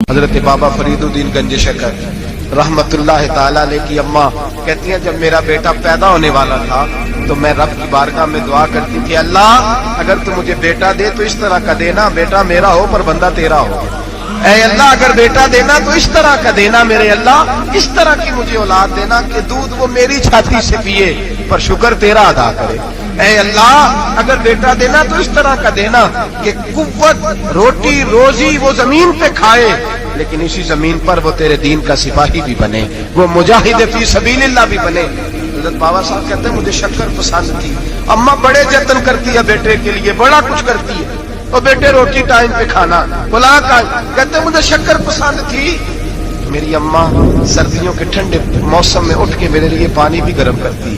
حضرت بابا فریدالدین گنج شکر رحمتullah تعالی علیہ کی اماں کہتی ہیں جب میرا بیٹا پیدا ہونے والا تھا تو میں رب کی بارگاہ میں دعا کرتی تھی، اللہ اگر تو مجھے بیٹا دے تو اس طرح کا دینا بیٹا میرا ہو پر بندہ تیرا ہو، اے اللہ اگر بیٹا دینا تو اس طرح کا دینا میرے اللہ، اس طرح کی مجھے اولاد دینا کہ دودھ وہ میری چھاتی سے پیے پر شکر تیرا ادا کرے، اے اللہ اگر بیٹا دینا تو اس طرح کا دینا کہ قوت روٹی روزی وہ زمین پہ کھائے لیکن اسی زمین پر وہ تیرے دین کا سپاہی بھی بنے، وہ مجاہد فی سبیل اللہ بھی بنے۔ حضرت بابا صاحب کہتے ہیں مجھے شکر پسند تھی، اماں بڑے جتن کرتی ہے بیٹے کے لیے، بڑا کچھ کرتی ہے، اور بیٹے روٹی ٹائم پہ کھانا بلا کا، کہتے ہیں مجھے شکر پسند تھی۔ میری اماں سردیوں کے ٹھنڈے موسم میں اٹھ کے میرے لیے پانی بھی گرم کرتی،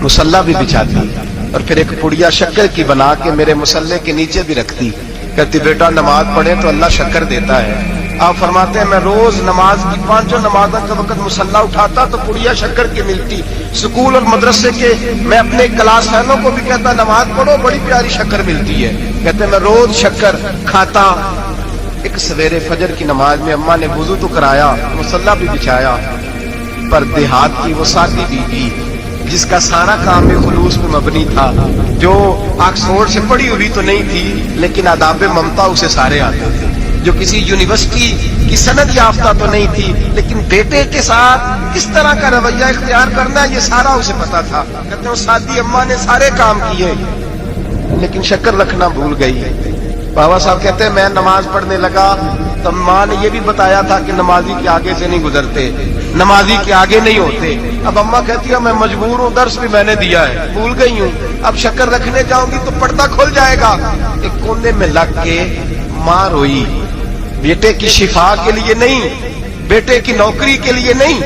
مصلی بھی بچھاتی اور پھر ایک پڑیا شکر کی بنا کے میرے مصلی کے نیچے بھی رکھتی، کہتی بیٹا نماز پڑھے تو اللہ شکر دیتا ہے۔ آپ فرماتے ہیں میں روز نماز کی پانچوں نمازوں کے وقت مصلی اٹھاتا تو پڑیا شکر کی ملتی، سکول اور مدرسے کے میں اپنے کلاس فیلوں کو بھی کہتا نماز پڑھو بڑی پیاری شکر ملتی ہے، کہتے ہیں میں روز شکر کھاتا۔ ایک سویرے فجر کی نماز میں اماں نے وضو تو کرایا مصلی بھی بچھایا، پر دیہات کی وہ سادی بیوی جس کا سارا کام میں خلوص پہ مبنی تھا، جو آکسفورڈ سے پڑھی ہوئی تو نہیں تھی لیکن آداب ممتا اسے سارے آتے تھے، جو کسی یونیورسٹی کی سند یافتہ تو نہیں تھی لیکن بیٹے کے ساتھ کس طرح کا رویہ اختیار کرنا ہے یہ سارا اسے پتا تھا، کہتے ہیں سادی اماں نے سارے کام کیے لیکن شکر رکھنا بھول گئی۔ بابا صاحب کہتے ہیں میں نماز پڑھنے لگا تو ماں نے یہ بھی بتایا تھا کہ نمازی کے آگے سے نہیں گزرتے، نمازی کے آگے نہیں ہوتے۔ اب اماں کہتی ہے میں مجبور ہوں، درس بھی میں نے دیا ہے بھول گئی ہوں، اب شکر رکھنے جاؤں گی تو پردہ کھل جائے گا۔ ایک کونے میں لگ کے ماں روئی، بیٹے کی شفا کے لیے نہیں، بیٹے کی نوکری کے لیے نہیں،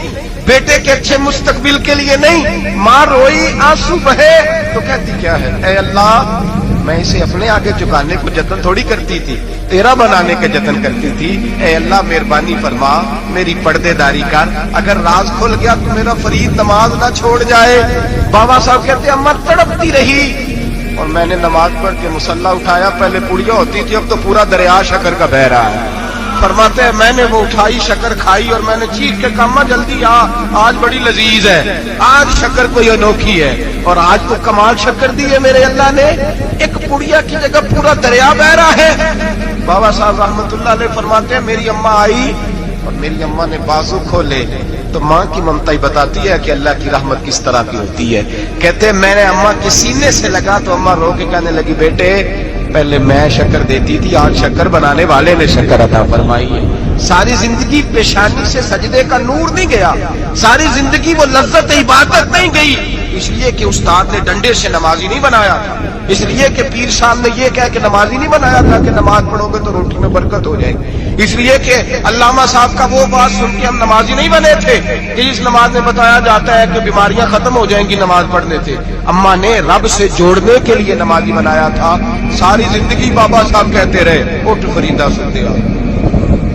بیٹے کے اچھے مستقبل کے لیے نہیں، ماں روئی آنسو بہے تو کہتی کیا ہے، اے اللہ میں اسے اپنے آگے جھکانے کو جتن تھوڑی کرتی تھی، تیرا بنانے کے جتن کرتی تھی، اے اللہ مہربانی فرما میری پردے داری کر، اگر راز کھل گیا تو میرا فرید نماز نہ چھوڑ جائے۔ بابا صاحب کہتے ہیں اماں تڑپتی رہی اور میں نے نماز پڑھ کے مصلی اٹھایا، پہلے پڑیا ہوتی تھی اب تو پورا دریا شکر کا بہ رہا ہے۔ فرماتے ہیں میں نے وہ اٹھائی شکر کھائی اور میں نے چیخ کے کہا اماں جلدی آ، آج بڑی لذیذ ہے، آج شکر کوئی انوکھی ہے، اور آج تو کمال شکر دی ہے میرے اللہ نے، ایک پڑیا کی جگہ پورا دریا بہ رہا ہے۔ بابا صاحب رحمتullah علیہ فرماتے ہیں میری اماں آئی اور میری اماں نے بازو کھولے تو ماں کی ممتا ہی بتاتی ہے کہ اللہ کی رحمت کس طرح کی ہوتی ہے۔ کہتے ہیں میں نے اماں کے سینے سے لگا تو اماں رو کے کہنے لگی بیٹے پہلے میں شکر دیتی تھی، آج شکر بنانے والے نے شکر عطا فرمائی ہے۔ ساری زندگی پیشانی سے سجدے کا نور نہیں گیا، ساری زندگی وہ لذت عبادت نہیں گئی، اس لیے کہ استاد نے ڈنڈے سے نمازی نہیں بنایا تھا، اس لیے کہ پیر صاحب نے یہ کہہ کہ نمازی نہیں بنایا تھا کہ نماز پڑھو گے تو روٹی میں برکت ہو جائے گی، اس لیے کہ علامہ صاحب کا وہ بات سن کے ہم نمازی نہیں بنے تھے کہ اس نماز میں بتایا جاتا ہے کہ بیماریاں ختم ہو جائیں گی نماز پڑھنے سے، اماں نے رب سے جوڑنے کے لیے نمازی بنایا تھا۔ ساری زندگی بابا صاحب کہتے رہے اٹھ فریدا ستیا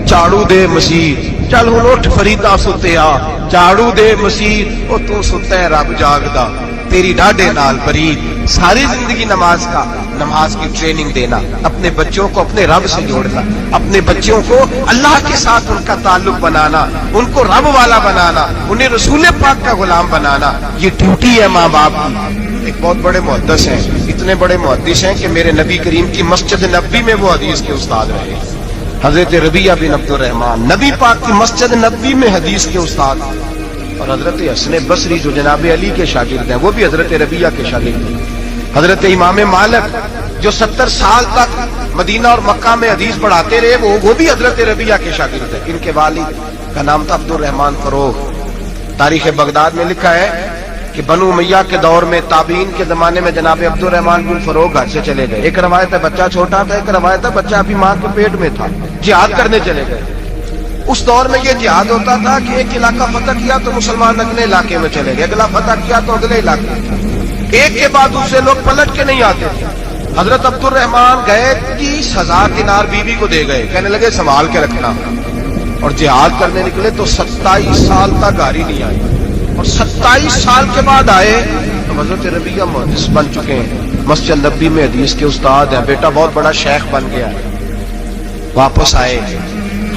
جھاڑو دے مسیح، چل ہن اٹھ فریدا ستیا جھاڑو دے مسیح، او تو ستا ہے رب جاگدا تیری ڈاڈے نال فرید۔ ساری زندگی نماز کی ٹریننگ دینا، اپنے بچوں کو اپنے رب سے جوڑنا، اپنے بچوں کو اللہ کے ساتھ ان کا تعلق بنانا، ان کو رب والا بنانا، انہیں رسول پاک کا غلام بنانا، یہ ڈیوٹی ہے ماں باپ کی۔ ایک بہت بڑے محدث ہیں، اتنے بڑے محدث ہیں کہ میرے نبی کریم کی مسجد نبوی میں وہ حدیث کے استاد رہے، حضرت ربیعہ بن عبد الرحمن، نبی پاک کی مسجد نبوی میں حدیث کے استاد، اور حضرت حسن بصری جو جناب علی کے شاگرد ہیں وہ بھی حضرت ربیعہ کے شاگرد ہیں، حضرت امام مالک جو 70 سال تک مدینہ اور مکہ میں حدیث پڑھاتے رہے وہ بھی حضرت ربیعہ کے شاگرد ہیں۔ ان کے والد کا نام تھا عبد الرحمن فروغ۔ تاریخ بغداد میں لکھا ہے کہ بنو امیہ کے دور میں تابعین کے زمانے میں جناب عبد الرحمن بن فروغ گھر سے چلے گئے، ایک روایت ہے بچہ چھوٹا تھا، ایک روایت ہے بچہ ابھی ماں کے پیٹ میں تھا، جہاد کرنے چلے گئے۔ اس دور میں یہ جہاد ہوتا تھا کہ ایک علاقہ فتح کیا تو مسلمان اگلے علاقے میں چلے گئے، اگلا فتح کیا تو اگلے علاقے، ایک کے بعد دوسرے لوگ پلٹ کے نہیں آتے تھے۔ حضرت عبد الرحمن گئے 30,000 دینار بیوی کو دے گئے، کہنے لگے سنبھال کے رکھنا، اور جہاد کرنے نکلے تو 27 سال تک گاڑی نہیں آئی، اور 27 سال کے بعد آئے تو حضرت ربیعہ محدث بن چکے ہیں، مسجد نبوی میں حدیث کے استاد ہیں، بیٹا بہت بڑا شیخ بن گیا ہے۔ واپس آئے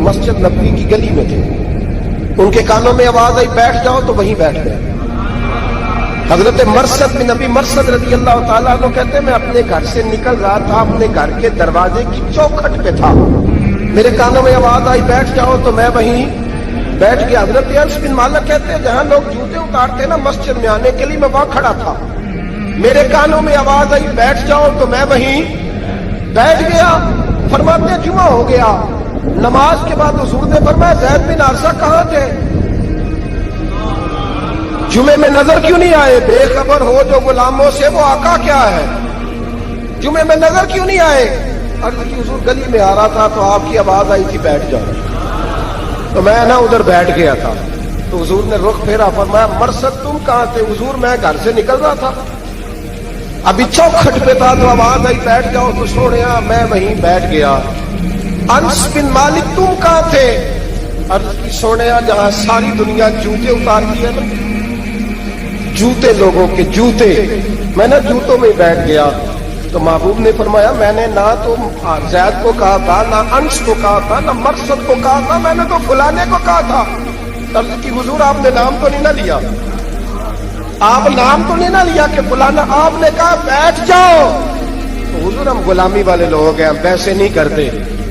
مسجد نبوی کی گلی میں تھے. ان کے کانوں میں آواز آئی بیٹھ جاؤ تو وہیں بیٹھ گئے. حضرت مرثد بن نبی مرثد رضی اللہ تعالیٰ عنہ کہتے ہیں میں اپنے گھر سے نکل رہا تھا, اپنے گھر کے دروازے کی چوکھٹ پہ تھا, میرے کانوں میں آواز آئی بیٹھ جاؤ تو میں وہیں بیٹھ گیا. حضرت انس بن مالک کہتے ہیں جہاں لوگ جوتے اتارتے نا مسجد میں آنے کے لیے میں وہاں کھڑا تھا, میرے کانوں میں آواز آئی بیٹھ جاؤ تو میں وہیں بیٹھ گیا. فرماتے ہیں جمعہ ہو گیا, نماز کے بعد حضور نے فرمایا زید بن حارثہ کہاں تھے, جمعے میں نظر کیوں نہیں آئے, بے خبر ہو جو غلاموں سے وہ آقا کیا ہے, جمعے میں نظر کیوں نہیں آئے. عرض کی حضور گلی میں آ رہا تھا تو آپ کی آواز آئی تھی بیٹھ جاؤ, تو میں نا ادھر بیٹھ گیا تھا. تو حضور نے رخ پھیرا, فرمایا مرثد تم کہاں تھے. حضور میں گھر سے نکل رہا تھا, ابھی چوکھٹ پہ تھا تو آواز آئی بیٹھ جاؤ تو سوڑیا میں وہیں بیٹھ گیا. انس بن مالک تم کہاں تھے. عرض کی سوڑیا جہاں ساری دنیا جوتے اتارتی ہے نا, جوتے لوگوں کے جوتے, میں نے جوتوں میں بیٹھ گیا. تو محبوب نے فرمایا میں نے نہ تو زید کو کہا تھا, نہ انس کو کہا تھا, نہ مرثد کو کہا تھا, میں نے تو فلانے کو کہا تھا. عرض کی حضور آپ نے نام تو نہیں نہ لیا, آپ نام تو نہیں نہ لیا کہ فلانا, آپ نے کہا بیٹھ جاؤ. تو حضور ہم غلامی والے لوگ ہیں, ہم ویسے نہیں کرتے.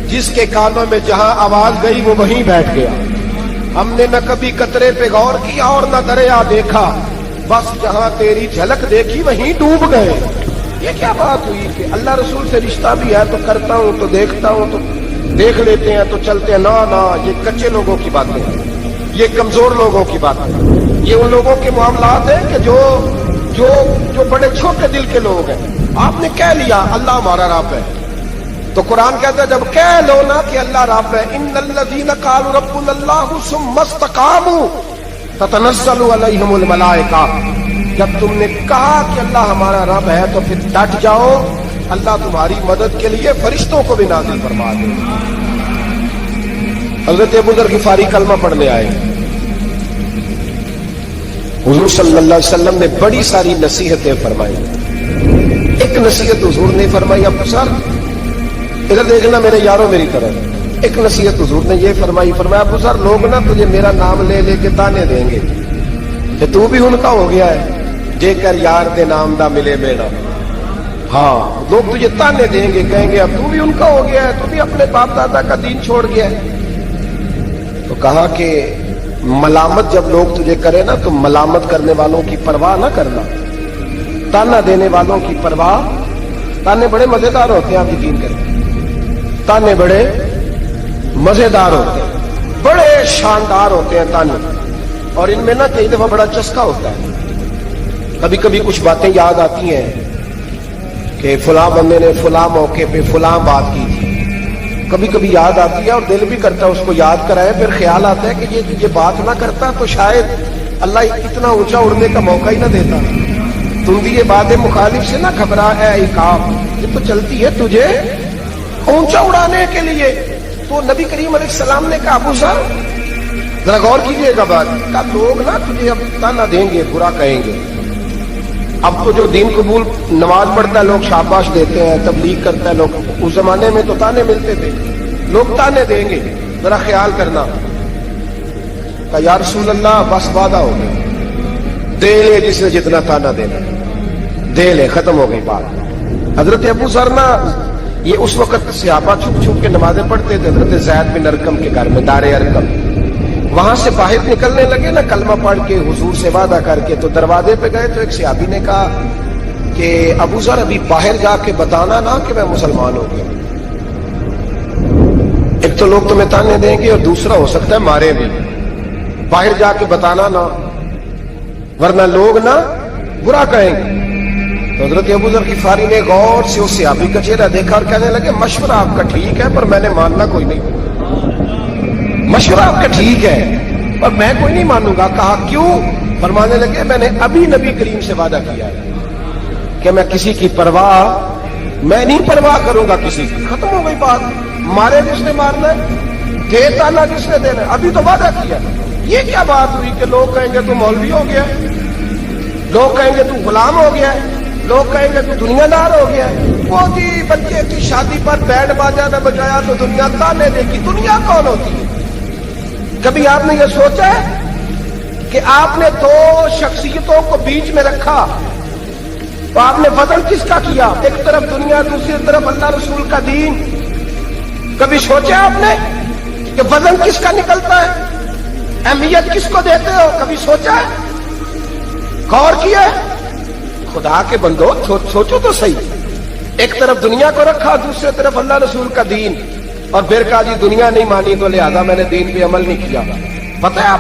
جس کے کانوں میں جہاں آواز گئی وہ وہیں بیٹھ گیا. ہم نے نہ کبھی قطرے پہ غور کیا اور نہ دریا دیکھا, بس جہاں تیری جھلک دیکھی وہیں ڈوب گئے. یہ کیا بات ہوئی کہ اللہ رسول سے رشتہ بھی ہے تو کرتا ہوں, تو دیکھتا ہوں, تو دیکھ لیتے ہیں تو چلتے ہیں. نہ یہ کچے لوگوں کی باتیں ہیں, یہ کمزور لوگوں کی باتیں ہیں, یہ ان لوگوں کے معاملات ہیں کہ جو بڑے چھوٹے دل کے لوگ ہیں. آپ نے کہہ لیا اللہ ہمارا رب ہے, تو قرآن کہتا ہے جب کہہ لو نا کہ اللہ رب ہے, ان الذین قالوا ربنا اللہ ثم استقاموا تتنزل علیہم الملائکہ, جب تم نے کہا کہ اللہ ہمارا رب ہے تو پھر ڈٹ جاؤ, اللہ تمہاری مدد کے لیے فرشتوں کو بھی نازل فرما دے. حضرت ابو ذر غفاری کلمہ پڑھنے آئے, حضور صلی اللہ علیہ وسلم نے بڑی ساری نصیحتیں فرمائی. ایک نصیحت حضور نے فرمائی, ابو ذر ادھر دیکھنا میرے یاروں میری طرف. ایک نصیحت حضور نے یہ فرمائی, فرمایا ابو ذر لوگ نا تجھے میرا نام لے لے کے تانے دیں گے کہ تو بھی ان کا ہو گیا ہے, جے کر یار دے نام دا ملے میرا. ہاں لوگ تجھے تانے دیں گے, کہیں گے اب تو بھی ان کا ہو گیا ہے, تو بھی اپنے باپ دادا کا دین چھوڑ گیا ہے. تو کہا کہ ملامت جب لوگ تجھے کرے نا تو ملامت کرنے والوں کی پرواہ نہ کرنا, تانا دینے والوں کی پرواہ. تانے بڑے مزیدار ہوتے ہیں, آپ یقین کریں, تانے بڑے مزیدار ہوتے ہیں, بڑے شاندار ہوتے ہیں تانے, اور ان میں نہ کئی دفعہ بڑا چسکا ہوتا ہے. کبھی کبھی کچھ باتیں یاد آتی ہیں کہ فلاں بندے نے فلاں موقع پہ فلاں بات کی تھی, کبھی کبھی یاد آتی ہے اور دل بھی کرتا ہے اس کو یاد کرائے. پھر خیال آتا ہے کہ یہ بات نہ کرتا تو شاید اللہ اتنا اونچا اڑنے کا موقع ہی نہ دیتا. تم بھی یہ بات مخالف سے نہ گھبرا اے عقاب, یہ تو چلتی ہے تجھے اونچا اڑانے کے لیے. تو نبی کریم علیہ السلام نے کہا ابو ذر ذرا غور کیجیے گا بات, کا لوگ نا تجھے اب تانا دیں گے, برا کہیں گے. اب تو جو دین قبول نماز پڑھتا ہے لوگ شاباش دیتے ہیں, تبلیغ کرتا ہے لوگ, اس زمانے میں تو تانے ملتے تھے, لوگ تانے دیں گے, ذرا خیال کرنا. کہا یا رسول اللہ بس وعدہ ہو گیا, دے لے جس نے جتنا تانا دینا دے لے, ختم ہو گئی بات. حضرت ابو ذر نا یہ اس وقت صحابہ چھپ چھپ کے نمازیں پڑھتے تھے حضرت زید بن ارقم کے گھر میں, دار ارقم. وہاں سے باہر نکلنے لگے نا کلمہ پڑھ کے حضور سے وعدہ کر کے, تو دروازے پہ گئے تو ایک صحابی نے کہا کہ ابو ذر ابھی باہر جا کے بتانا نا کہ میں مسلمان ہو گیا. ایک تو لوگ تمہیں تانے دیں گے اور دوسرا ہو سکتا ہے مارے بھی, باہر جا کے بتانا نا ورنہ لوگ نا برا کہیں گے. تو حضرت ابو ذر غفاری نے غور سے اس صحابی کا چہرہ دیکھا اور کہنے لگے مشورہ آپ کا ٹھیک ہے پر میں نے ماننا کوئی نہیں, مشورہ آپ کا ٹھیک ہے پر میں کوئی نہیں مانوں گا. کہا کیوں؟ فرمانے لگے میں نے ابھی نبی کریم سے وعدہ کیا ہے کہ میں کسی کی پرواہ, میں نہیں پرواہ کروں گا کسی کی. ختم ہو گئی بات, مارے جس نے مارنا ہے, دے تانا جس نے دینا ہے, ابھی تو وعدہ کیا. یہ کیا بات ہوئی کہ لوگ کہیں گے تو مولوی ہو گیا, لوگ کہیں گے تو غلام ہو گیا, لوگ کہیں گے تو دنیا دار ہو گیا. وہ جی بچے کی شادی پر بینڈ باجا نہ بجایا تو دنیا تانے دے گی. دنیا کون ہوتی ہے؟ کبھی آپ نے یہ سوچا ہے کہ آپ نے دو شخصیتوں کو بیچ میں رکھا تو آپ نے وزن کس کا کیا؟ ایک طرف دنیا، دوسری طرف اللہ رسول کا دین. کبھی سوچا آپ نے کہ وزن کس کا نکلتا ہے؟ اہمیت کس کو دیتے ہو؟ کبھی سوچا ہے؟ غور کیا ہے؟ خدا کے بندو سوچو تو صحیح. ایک طرف دنیا کو رکھا، دوسری طرف اللہ رسول کا دین، اور پھر کہا جی دنیا نہیں مانی تو لہذا میں نے دین پہ عمل نہیں کیا. پتہ ہے آپ